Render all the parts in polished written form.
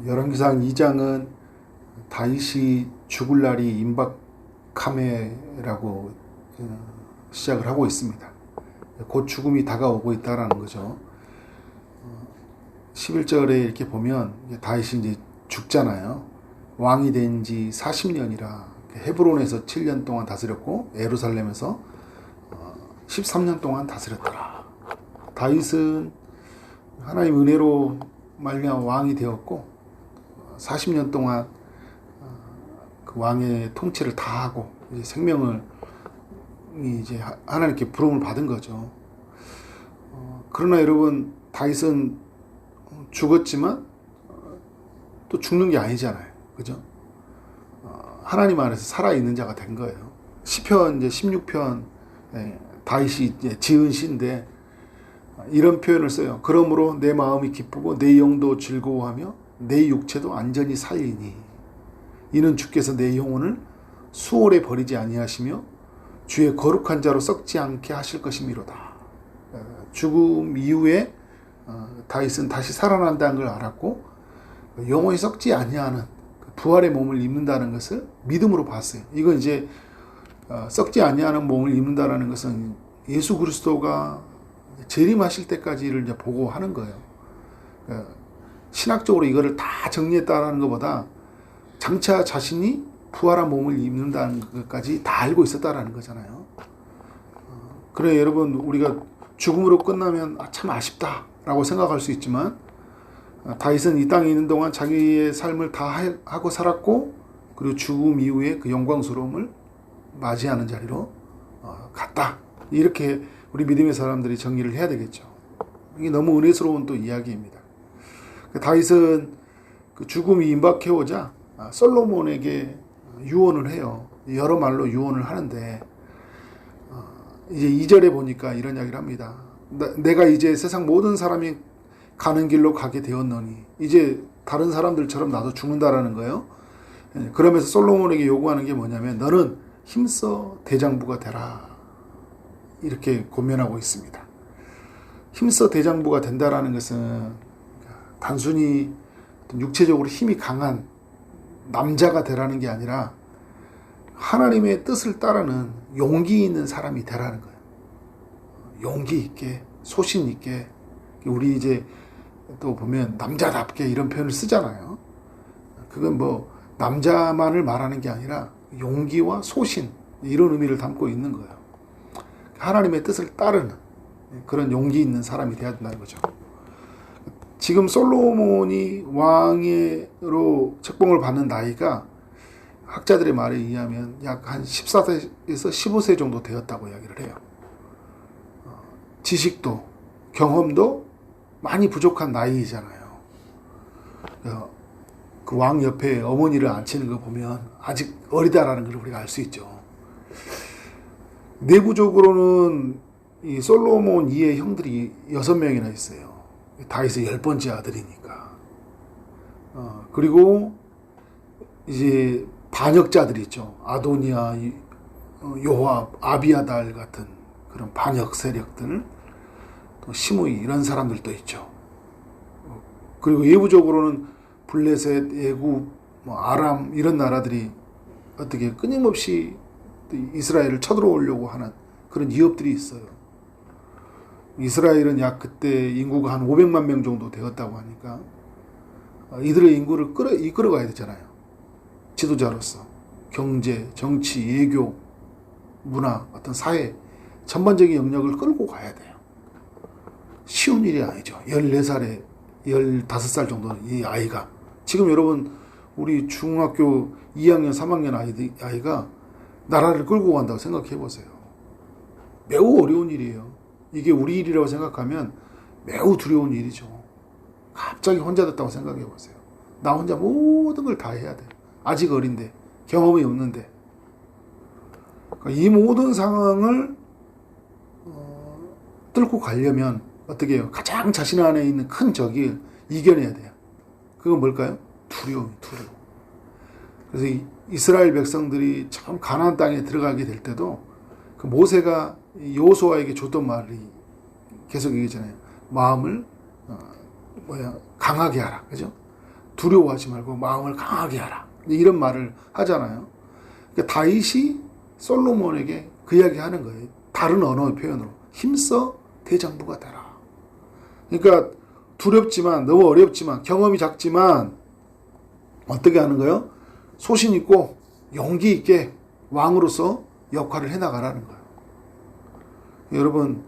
열왕기상 2장은 다윗이 죽을 날이 임박함에라고 시작을 하고 있습니다. 곧 죽음이 다가오고 있다라는 거죠. 11절에 이렇게 보면 다윗이 이제 죽잖아요. 왕이 된 지 40년이라 헤브론에서 7년 동안 다스렸고 예루살렘에서 13년 동안 다스렸더라. 다윗은 하나님 은혜로 말미암아 왕이 되었고 40년 동안 그 왕의 통치를 다 하고 이제 생명을 이제 하나님께 부름을 받은 거죠. 그러나 여러분, 다윗은 죽었지만 또 죽는 게 아니잖아요. 그죠? 하나님 안에서 살아있는 자가 된 거예요. 시편 이제 16편 다윗이 이제 지은 시인데 이런 표현을 써요. 그러므로 내 마음이 기쁘고 내 영도 즐거워하며 내 육체도 안전히 살리니 이는 주께서 내 영혼을 수월에 버리지 아니하시며 주의 거룩한 자로 썩지 않게 하실 것이미로다. 죽음 이후에 다윗은 다시 살아난다는 걸 알았고 영혼이 썩지 아니하는 부활의 몸을 입는다는 것을 믿음으로 봤어요. 이건 이제 썩지 아니하는 몸을 입는다는 것은 예수 그리스도가 재림하실 때까지를 이제 보고 하는 거예요. 신학적으로 이거를 다 정리했다라는 것보다 장차 자신이 부활한 몸을 입는다는 것까지 다 알고 있었다라는 거잖아요. 그래 여러분, 우리가 죽음으로 끝나면 참 아쉽다라고 생각할 수 있지만 다윗은 이 땅에 있는 동안 자기의 삶을 다 하고 살았고 그리고 죽음 이후에 그 영광스러움을 맞이하는 자리로 갔다. 이렇게 우리 믿음의 사람들이 정리를 해야 되겠죠. 이게 너무 은혜스러운 또 이야기입니다. 다윗은 그 죽음이 임박해오자 솔로몬에게 유언을 해요. 여러 말로 유언을 하는데 이제 2절에 보니까 이런 이야기를 합니다. 내가 이제 세상 모든 사람이 가는 길로 가게 되었노니 이제 다른 사람들처럼 나도 죽는다라는 거예요. 그러면서 솔로몬에게 요구하는 게 뭐냐면 너는 힘써 대장부가 되라. 이렇게 권면하고 있습니다. 힘써 대장부가 된다라는 것은 단순히 육체적으로 힘이 강한 남자가 되라는 게 아니라 하나님의 뜻을 따르는 용기 있는 사람이 되라는 거예요. 용기 있게, 소신 있게. 우리 이제 또 보면 남자답게 이런 표현을 쓰잖아요. 그건 뭐 남자만을 말하는 게 아니라 용기와 소신, 이런 의미를 담고 있는 거예요. 하나님의 뜻을 따르는 그런 용기 있는 사람이 되어야 된다는 거죠. 지금 솔로몬이 왕으로 책봉을 받는 나이가 학자들의 말에 의하면 약 한 14세에서 15세 정도 되었다고 이야기를 해요. 지식도 경험도 많이 부족한 나이잖아요. 그 왕 옆에 어머니를 앉히는 거 보면 아직 어리다라는 걸 우리가 알 수 있죠. 내부적으로는 이 솔로몬 이의 형들이 6명이나 있어요. 다윗의 10번째 아들이니까. 그리고 이제 반역자들이 있죠. 아도니아, 요압, 아비아달 같은 그런 반역 세력들, 또 시므이 이런 사람들도 있죠. 그리고 외부적으로는 블레셋, 애굽, 아람 이런 나라들이 어떻게 끊임없이 이스라엘을 쳐들어오려고 하는 그런 위협들이 있어요. 이스라엘은 약 그때 인구가 한 500만 명 정도 되었다고 하니까 이들의 인구를 이끌어가야 되잖아요. 지도자로서 경제, 정치, 외교, 문화, 어떤 사회 전반적인 영역을 끌고 가야 돼요. 쉬운 일이 아니죠. 14살에 15살 정도는 이 아이가, 지금 여러분 우리 중학교 2학년 3학년 아이가 나라를 끌고 간다고 생각해 보세요. 매우 어려운 일이에요. 이게 우리 일이라고 생각하면 매우 두려운 일이죠. 갑자기 혼자 됐다고 생각해 보세요. 나 혼자 모든 걸 다 해야 돼요. 아직 어린데, 경험이 없는데. 그러니까 이 모든 상황을 뚫고 가려면 어떻게 해요? 가장 자신 안에 있는 큰 적이 이겨내야 돼요. 그건 뭘까요? 두려움. 그래서 이스라엘 백성들이 처음 가나안 땅에 들어가게 될 때도 그 모세가 여호수아에게 줬던 말이 계속 얘기잖아요. 마음을 강하게 하라, 그죠? 두려워하지 말고 마음을 강하게 하라. 이런 말을 하잖아요. 그러니까 다윗이 솔로몬에게 그 이야기 하는 거예요. 다른 언어의 표현으로. 힘써 대장부가 되라. 그러니까 두렵지만, 너무 어렵지만, 경험이 작지만, 어떻게 하는 거예요? 소신 있고 용기 있게 왕으로서 역할을 해나가라는 거예요. 여러분,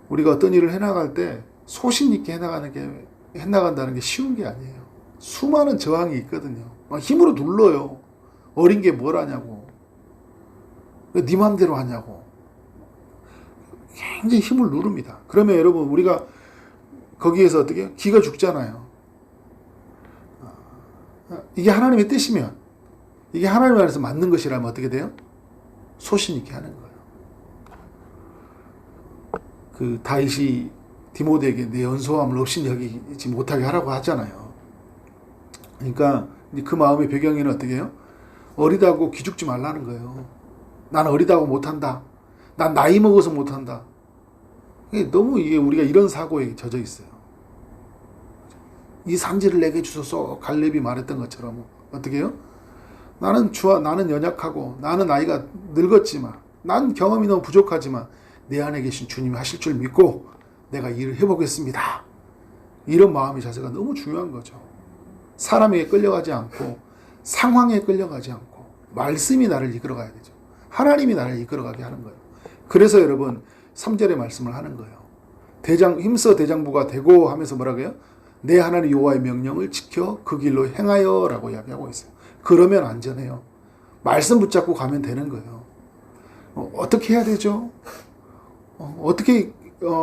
우리가 어떤 일을 해나갈 때 소신 있게 해나간다는 게 쉬운 게 아니에요. 수많은 저항이 있거든요. 막 힘으로 눌러요. 어린 게 뭘 하냐고. 왜 네 맘대로 하냐고. 굉장히 힘을 누릅니다. 그러면 여러분, 우리가 거기에서 어떻게 해요? 기가 죽잖아요. 이게 하나님의 뜻이면, 이게 하나님 안에서 맞는 것이라면 어떻게 돼요? 소신 있게 하는 거예요. 그 다윗이 디모데에게 내 연소함을 없이 여기지 못하게 하라고 하잖아요. 그러니까 그 마음의 배경에는 어떻게 해요? 어리다고 기죽지 말라는 거예요. 난 어리다고 못한다. 난 나이 먹어서 못한다. 너무 이게 우리가 이런 사고에 젖어 있어요. 이 산지를 내게 주소서 갈렙이 말했던 것처럼 어떻게 해요? 나는 연약하고 나는 나이가 늙었지만 난 경험이 너무 부족하지만 내 안에 계신 주님이 하실 줄 믿고 내가 일을 해보겠습니다. 이런 마음의 자세가 너무 중요한 거죠. 사람에게 끌려가지 않고 상황에 끌려가지 않고 말씀이 나를 이끌어가야 되죠. 하나님이 나를 이끌어가게 하는 거예요. 그래서 여러분 3절의 말씀을 하는 거예요. 힘써 대장부가 되고 하면서 뭐라고 해요? 내 하나님 여호와의 명령을 지켜 그 길로 행하여 라고 이야기하고 있어요. 그러면 안전해요. 말씀 붙잡고 가면 되는 거예요. 어떻게 해야 되죠?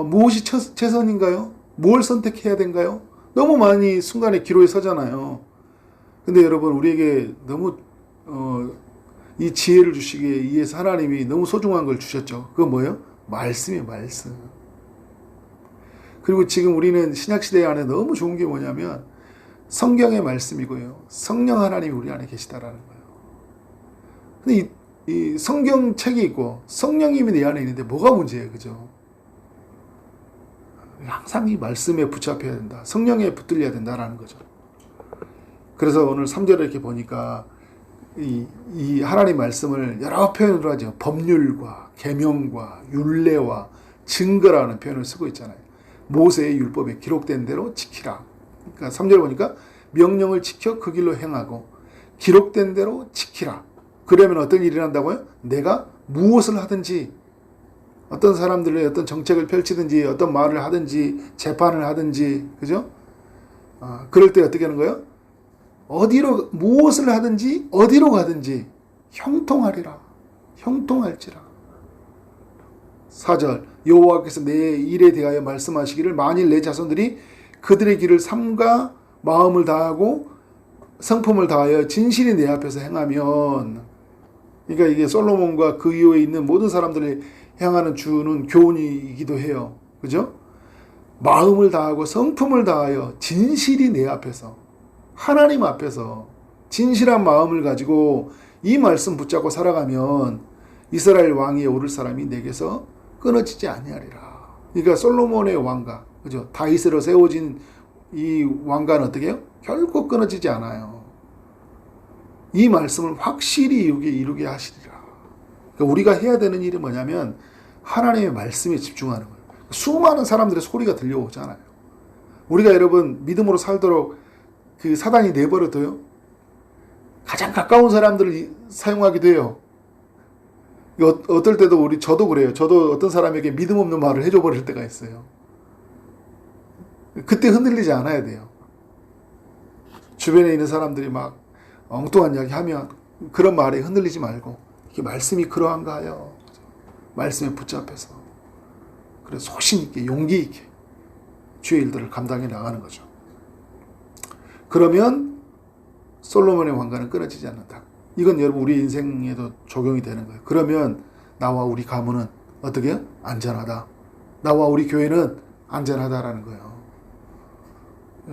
무엇이 최선인가요? 뭘 선택해야 된가요? 너무 많이 순간에 기로에 서잖아요. 근데 여러분, 우리에게 너무 이 지혜를 주시기에 위해서 하나님이 너무 소중한 걸 주셨죠. 그건 뭐예요? 말씀이에요, 말씀. 그리고 지금 우리는 신약시대 안에 너무 좋은 게 뭐냐면 성경의 말씀이고요. 성령 하나님이 우리 안에 계시다라는 거예요. 근데 이 성경책이 있고 성령님이 내 안에 있는데 뭐가 문제예요? 그죠? 항상 이 말씀에 붙잡혀야 된다. 성령에 붙들려야 된다라는 거죠. 그래서 오늘 3절에 이렇게 보니까 이 하나님 말씀을 여러 표현으로 하죠. 법률과 계명과 율례와 증거라는 표현을 쓰고 있잖아요. 모세의 율법에 기록된 대로 지키라. 그러니까 3절 보니까 명령을 지켜 그 길로 행하고 기록된 대로 지키라. 그러면 어떤 일이 난다고요? 내가 무엇을 하든지 어떤 사람들의 어떤 정책을 펼치든지 어떤 말을 하든지 재판을 하든지 그죠? 그럴 때 어떻게 하는 거예요? 무엇을 하든지 어디로 가든지 형통하리라. 형통할지라. 4절 여호와께서 내 일에 대하여 말씀하시기를 만일 내 자손들이 그들의 길을 삼가 마음을 다하고 성품을 다하여 진실이 내 앞에서 행하면, 그러니까 이게 솔로몬과 그 이후에 있는 모든 사람들이 향하는 주는 교훈이기도 해요. 그죠? 마음을 다하고 성품을 다하여 진실이 내 앞에서, 하나님 앞에서 진실한 마음을 가지고 이 말씀 붙잡고 살아가면 이스라엘 왕위에 오를 사람이 내게서 끊어지지 아니하리라. 그러니까 솔로몬의 왕가, 그죠? 다윗으로 세워진 이 왕가는 어떻게 해요? 결코 끊어지지 않아요. 이 말씀을 확실히 이루게 하시리라. 그러니까 우리가 해야 되는 일이 뭐냐면 하나님의 말씀에 집중하는 거예요. 수많은 사람들의 소리가 들려오잖아요. 우리가 여러분 믿음으로 살도록 그 사단이 내버려둬요. 가장 가까운 사람들을 사용하기도 해요. 어떨 때도 저도 그래요. 저도 어떤 사람에게 믿음 없는 말을 해줘 버릴 때가 있어요. 그때 흔들리지 않아야 돼요. 주변에 있는 사람들이 막 엉뚱한 이야기 하면 그런 말에 흔들리지 말고 이게 말씀이 그러한가 하여 말씀에 붙잡혀서 그래 소신 있게 용기 있게 주의 일들을 감당해 나가는 거죠. 그러면 솔로몬의 왕가는 끊어지지 않는다. 이건 여러분 우리 인생에도 적용이 되는 거예요. 그러면 나와 우리 가문은 어떻게 해요? 안전하다. 나와 우리 교회는 안전하다라는 거예요.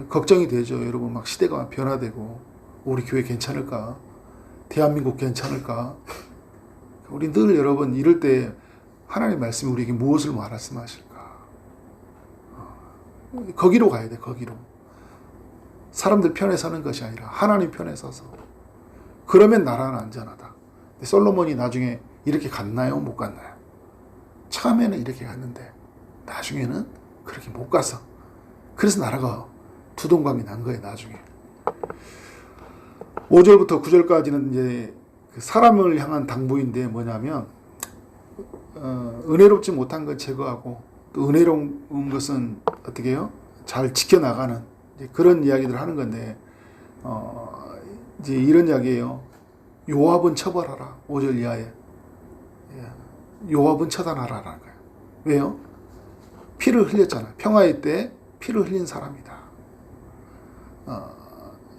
걱정이 되죠. 여러분 막 시대가 변화되고 우리 교회 괜찮을까? 대한민국 괜찮을까? 우리 늘 여러분 이럴 때 하나님 말씀이 우리에게 무엇을 말씀하실까? 거기로 가야 돼. 거기로. 사람들 편에 서는 것이 아니라 하나님 편에 서서. 그러면 나라는 안전하다. 솔로몬이 나중에 이렇게 갔나요? 못 갔나요? 처음에는 이렇게 갔는데 나중에는 그렇게 못 가서, 그래서 나라가 두동강이 난 거예요. 나중에 5절부터 9절까지는 이제 그 사람을 향한 당부인데 뭐냐면 은혜롭지 못한 것 제거하고 또 은혜로운 것은 어떻게 해요? 잘 지켜나가는 그런 이야기들을 하는 건데 이제 이런 이야기예요. 요압은 처벌하라. 5절 이하에 요압은 처단하라라는 거예요. 왜요? 피를 흘렸잖아요. 평화의 때 피를 흘린 사람이다.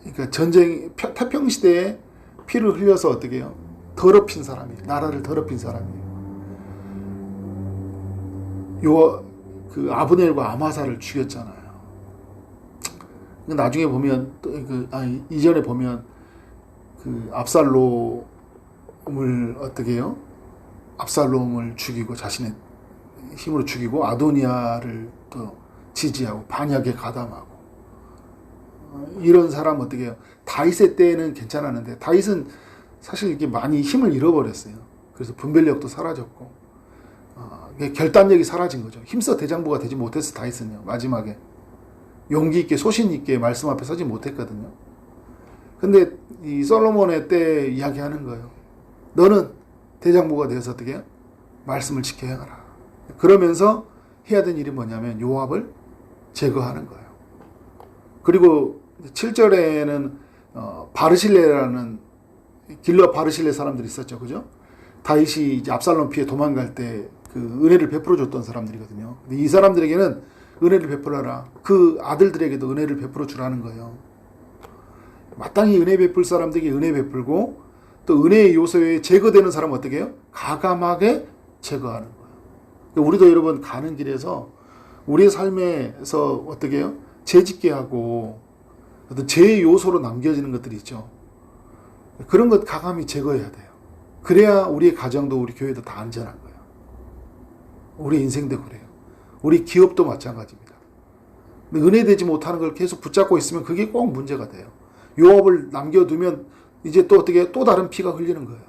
그러니까 전쟁 태평 시대에 피를 흘려서 어떻게 해요? 더럽힌 사람이, 나라를 더럽힌 사람이에요. 그 아브넬과 아마사를 죽였잖아요. 나중에 보면 이전에 보면 그 압살롬을 어떻게 해요? 압살롬을 죽이고 자신의 힘으로 죽이고 아도니아를 또 지지하고 반역에 가담하고 이런 사람 어떻게 해요? 다윗의 때는 괜찮았는데 다윗은 사실 이렇게 많이 힘을 잃어버렸어요. 그래서 분별력도 사라졌고 결단력이 사라진 거죠. 힘써 대장부가 되지 못해서 다윗은요. 마지막에 용기 있게 소신 있게 말씀 앞에 서지 못했거든요. 근데 이 솔로몬의 때 이야기하는 거예요. 너는 대장부가 되어서 어떻게 해요? 말씀을 지켜 행하라. 그러면서 해야 되는 일이 뭐냐면 요압을 제거하는 거예요. 그리고 7절에는 바르실레라는 길러 바르실레 사람들이 있었죠. 그죠? 다윗이 이제 압살롬 피해 도망갈 때 그 은혜를 베풀어 줬던 사람들이거든요. 근데 이 사람들에게는 은혜를 베풀어라. 그 아들들에게도 은혜를 베풀어 주라는 거예요. 마땅히 은혜 베풀 사람들에게 은혜 베풀고 또 은혜의 요소에 제거되는 사람은 어떻게 해요? 가감하게 제거하는 거예요. 우리도 여러분 가는 길에서 우리의 삶에서 어떻게 해요? 죄짓게 하고 어떤 죄의 요소로 남겨지는 것들이 있죠. 그런 것 가감히 제거해야 돼요. 그래야 우리의 가정도 우리 교회도 다 안전한 거예요. 우리 인생도 그래요. 우리 기업도 마찬가지입니다. 근데 은혜되지 못하는 걸 계속 붙잡고 있으면 그게 꼭 문제가 돼요. 요압을 남겨두면 이제 또 어떻게 또 다른 피가 흘리는 거예요.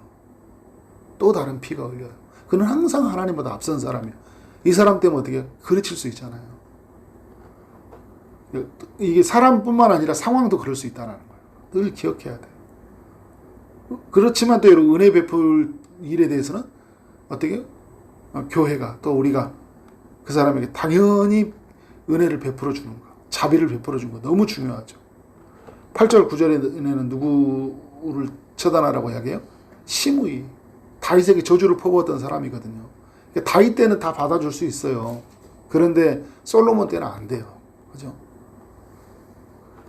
또 다른 피가 흘려요. 그는 항상 하나님보다 앞선 사람이에요. 이 사람 때문에 어떻게 그르칠 수 있잖아요. 이게 사람뿐만 아니라 상황도 그럴 수 있다는 거예요. 늘 기억해야 돼요. 그렇지만 또 여러분 은혜 베풀 일에 대해서는 어떻게 교회가 또 우리가 그 사람에게 당연히 은혜를 베풀어 주는 거, 자비를 베풀어 주는 거 너무 중요하죠. 8절 9절에는 누구를 처단하라고 이야기해요? 시므이. 다윗에게 저주를 퍼부었던 사람이거든요. 다윗 때는 다 받아줄 수 있어요. 그런데 솔로몬 때는 안 돼요. 그죠?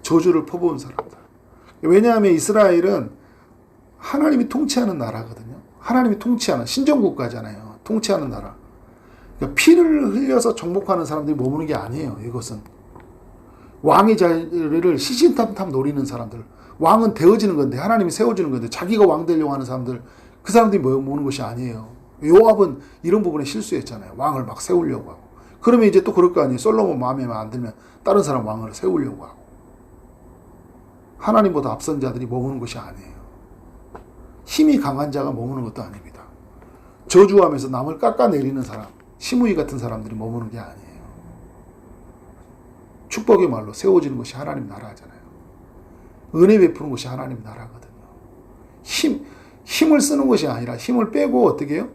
저주를 퍼부은 사람들. 왜냐하면 이스라엘은 하나님이 통치하는 나라거든요. 하나님이 통치하는 신정국가잖아요. 통치하는 나라. 그러니까 피를 흘려서 정복하는 사람들이 머무는 게 아니에요. 이것은 왕의 자리를 시신탐탐 노리는 사람들. 왕은 되어지는 건데 하나님이 세워주는 건데 자기가 왕 되려고 하는 사람들, 그 사람들이 모으는 것이 아니에요. 요압은 이런 부분에 실수했잖아요. 왕을 막 세우려고 하고. 그러면 이제 또 그럴 거 아니에요. 솔로몬 마음에 안 들면 다른 사람 왕을 세우려고 하고. 하나님보다 앞선 자들이 머무는 것이 아니에요. 힘이 강한 자가 머무는 것도 아닙니다. 저주하면서 남을 깎아내리는 사람, 시므이 같은 사람들이 머무는 게 아니에요. 축복의 말로 세워지는 것이 하나님 나라잖아요. 은혜 베푸는 것이 하나님 나라거든요. 힘을 쓰는 것이 아니라 힘을 빼고 어떻게 해요?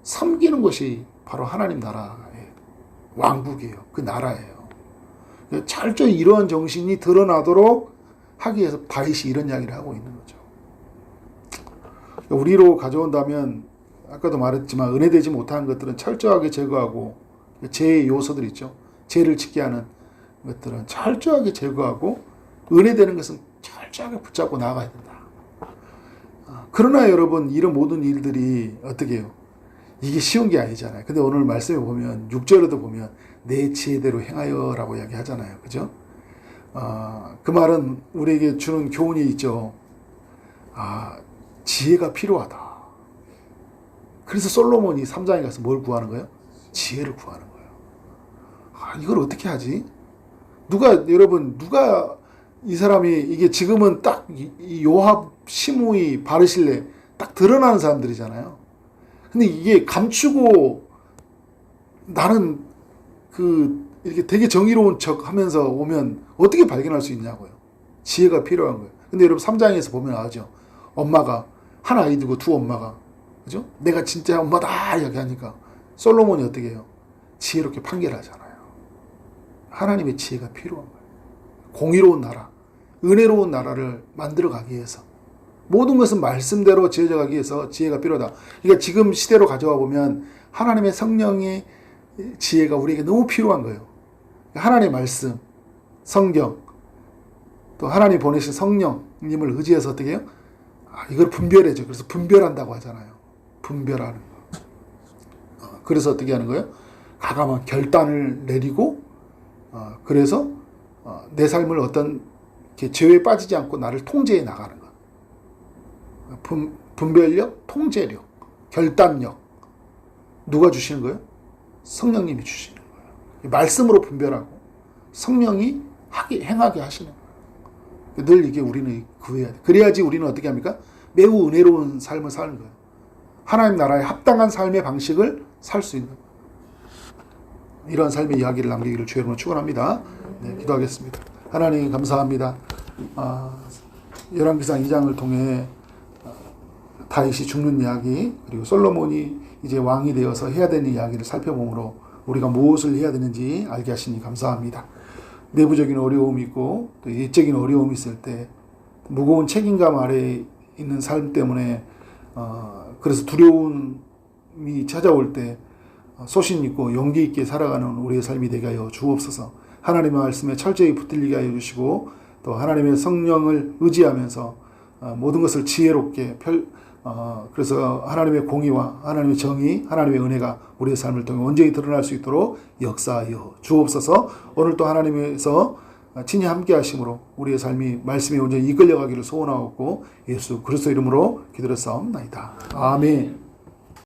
섬기는 것이 바로 하나님 나라의 왕국이에요. 그 나라예요. 철저히 이러한 정신이 드러나도록 하기 위해서 다윗이 이런 이야기를 하고 있는 거죠. 우리로 가져온다면 아까도 말했지만 은혜되지 못하는 것들은 철저하게 제거하고 죄의 요소들 있죠. 죄를 짓게 하는 것들은 철저하게 제거하고 은혜되는 것은 철저하게 붙잡고 나아가야 된다. 그러나 여러분 이런 모든 일들이 어떻게 해요? 이게 쉬운 게 아니잖아요. 근데 오늘 말씀에 보면 6절에도 보면 내 지혜대로 행하여 라고 이야기하잖아요. 그죠? 그 말은 우리에게 주는 교훈이 있죠. 지혜가 필요하다. 그래서 솔로몬이 3장에 가서 뭘 구하는 거예요? 지혜를 구하는 거예요. 이걸 어떻게 하지? 누가 이 사람이 이게 지금은 딱 이 요압, 시므이, 바르실레 딱 드러나는 사람들이잖아요. 근데 이게 감추고 나는 이렇게 되게 정의로운 척 하면서 오면 어떻게 발견할 수 있냐고요. 지혜가 필요한 거예요. 근데 여러분 3장에서 보면 알죠. 엄마가 한 아이 두고 두 엄마가 그죠? 내가 진짜 엄마다 이렇게 하니까 솔로몬이 어떻게 해요? 지혜롭게 판결하잖아요. 하나님의 지혜가 필요한 거예요. 공의로운 나라, 은혜로운 나라를 만들어가기 위해서 모든 것은 말씀대로 지어져 가기 위해서 지혜가 필요하다. 그러니까 지금 시대로 가져와 보면 하나님의 성령의 지혜가 우리에게 너무 필요한 거예요. 하나님의 말씀, 성경, 또 하나님 보내신 성령님을 의지해서 어떻게 해요? 이걸 분별해줘. 그래서 분별한다고 하잖아요. 분별하는 거. 그래서 어떻게 하는 거예요? 과감한 결단을 내리고, 그래서 내 삶을 어떤 죄에 빠지지 않고 나를 통제해 나가는 것. 분별력, 통제력, 결단력. 누가 주시는 거예요? 성령님이 주시는 거예요. 말씀으로 분별하고 성령이 행하게 하시는 거예요. 늘 이게 우리는 구해야 돼. 그래야지 우리는 어떻게 합니까? 매우 은혜로운 삶을 사는 거예요. 하나님 나라에 합당한 삶의 방식을 살 수 있는 거예요. 이런 삶의 이야기를 남기기를 주의 이름으로 축원합니다. 네, 기도하겠습니다. 하나님 감사합니다. 열왕기상 2장을 통해 다윗이 죽는 이야기, 그리고 솔로몬이 이제 왕이 되어서 해야 되는 이야기를 살펴보므로 우리가 무엇을 해야 되는지 알게 하시니 감사합니다. 내부적인 어려움이 있고 또 예적인 어려움이 있을 때 무거운 책임감 아래에 있는 삶 때문에 그래서 두려움이 찾아올 때 소신 있고 용기 있게 살아가는 우리의 삶이 되게 하여 주옵소서. 하나님의 말씀에 철저히 붙들리게 하여 주시고 또 하나님의 성령을 의지하면서 모든 것을 지혜롭게 그래서 하나님의 공의와 하나님의 정의, 하나님의 은혜가 우리의 삶을 통해 온전히 드러날 수 있도록 역사하여 주옵소서. 오늘 또 하나님에서 친히 함께 하심으로 우리의 삶이 말씀에 온전히 이끌려가기를 소원하옵고 예수 그리스도 이름으로 기도를 싸움나이다. 아멘.